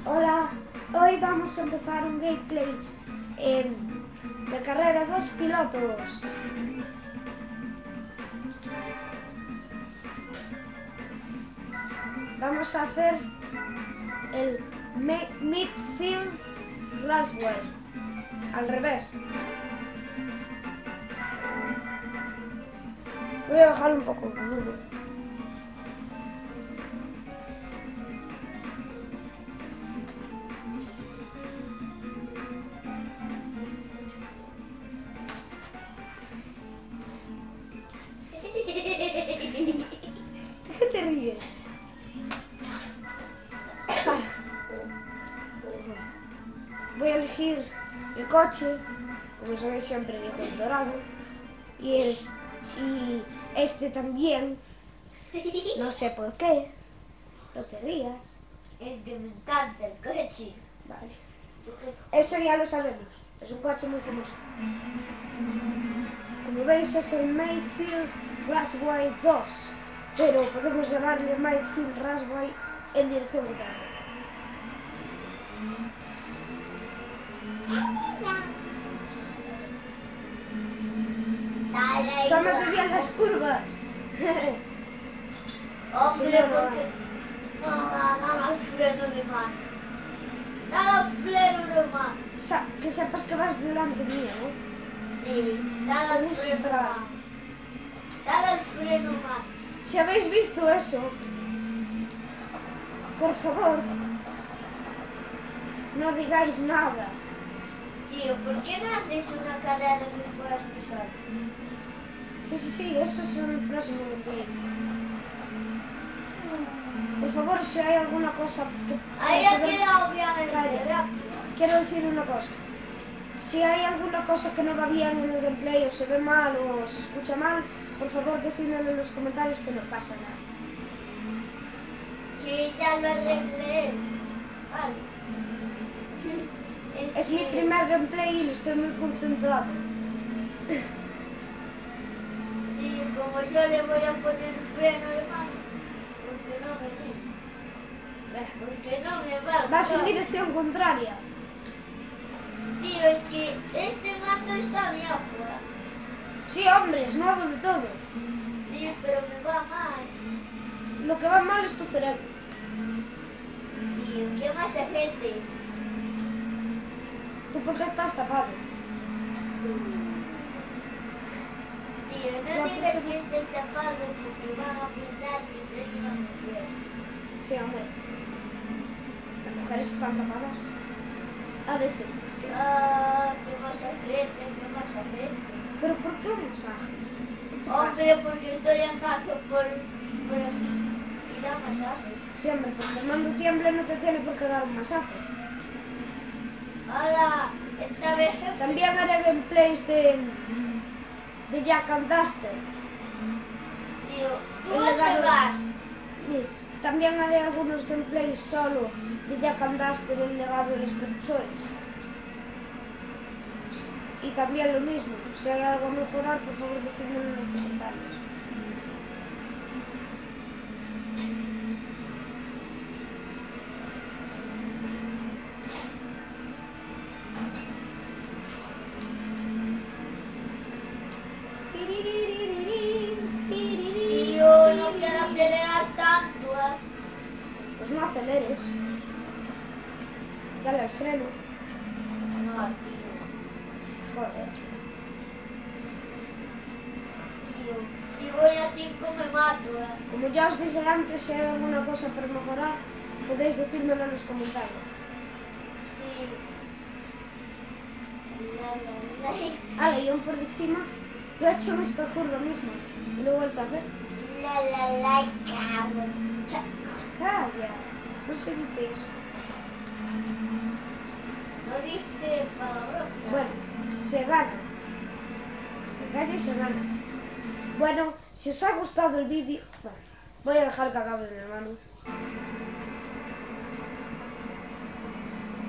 Hola, hoy vamos a empezar un gameplay de carrera 2 pilotos. Vamos a hacer el Midfield Raceway, al revés. Voy a bajar un poco el volumen. ¿Qué te ríes? Voy a elegir el coche, como sabéis siempre elijo el dorado, y este también, no sé por qué, no te rías. Es que me encanta el coche. Vale, eso ya lo sabemos, es un coche muy famoso. Como veis es el Midfield Raceway 2, pero podemos llamarle Midfield Raceway en dirección contraria. Tómate bien las curvas. Hombre, porque nada freno de mano. Nada freno de mano. Que sepas que vas delante mío, ¿no? Sí, nada Con freno atrás. más. Nada el freno más. Si habéis visto eso, por favor, no digáis nada. Tío, ¿por qué no haces una carrera que puedas tú solo? Sí, eso es en el próximo gameplay. Por favor, si hay alguna cosa que... Ahí ha quedado obviamente Calla. rápido. Quiero decir una cosa. Si hay alguna cosa que no va bien en el gameplay, o se ve mal, o se escucha mal, por favor, decídmelo en los comentarios que no pasa nada. Que ya lo arreglé. Vale. Es mi primer gameplay y estoy muy concentrado. Sí, como yo le voy a poner freno de mano, porque no me ve. Porque no me va. Vas en dirección contraria. Tío, es que este mando está viejo. Sí, hombre, es nuevo de todo. Sí, pero me va mal. Lo que va mal es tu cerebro. Tío, ¿qué más gente? Tú porque estás tapado. Tío, no digas que estoy tapado porque van a pensar que soy una mujer. Sí, hombre. Las mujeres están tapadas. A veces. Sí. Ah, qué más gente, qué más gente. ¿Pero por qué un masaje? Hombre, porque estoy andando por aquí y da masaje. Sí, hombre, porque el mando tiembla no te tiene por qué dar un masaje. Ahora, esta vez También haré gameplays de Jack and Duster. tío, ¿tú El dónde legado- vas? Y también haré algunos gameplays solo de Jack and Duster, el legado de los precursores. Y también lo mismo, si hay algo a mejorar, por favor decídmelo en los comentarios. Tío, no quiero acelerar tanto, Pues no aceleres. Dale al freno. No, tío. Joder. Tío, si voy a 5 me mato, Como ya os dije antes, si hay alguna cosa para mejorar, podéis decírmelo en los comentarios. Sí. La, Ah, y aún por encima, lo he hecho en esta curva misma y lo he vuelto a hacer. cabrón. Calla, no se dice eso. No dice palabrota. Bueno, se gana. Se calla y se gana. Bueno, si os ha gustado el vídeo... Bueno, voy a dejar que acabe mi hermano.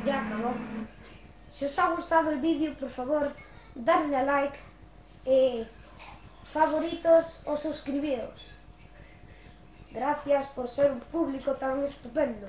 Ya acabó. Si os ha gustado el vídeo, por favor, darle a like, favoritos o suscribiros. Gracias por ser un público tan estupendo.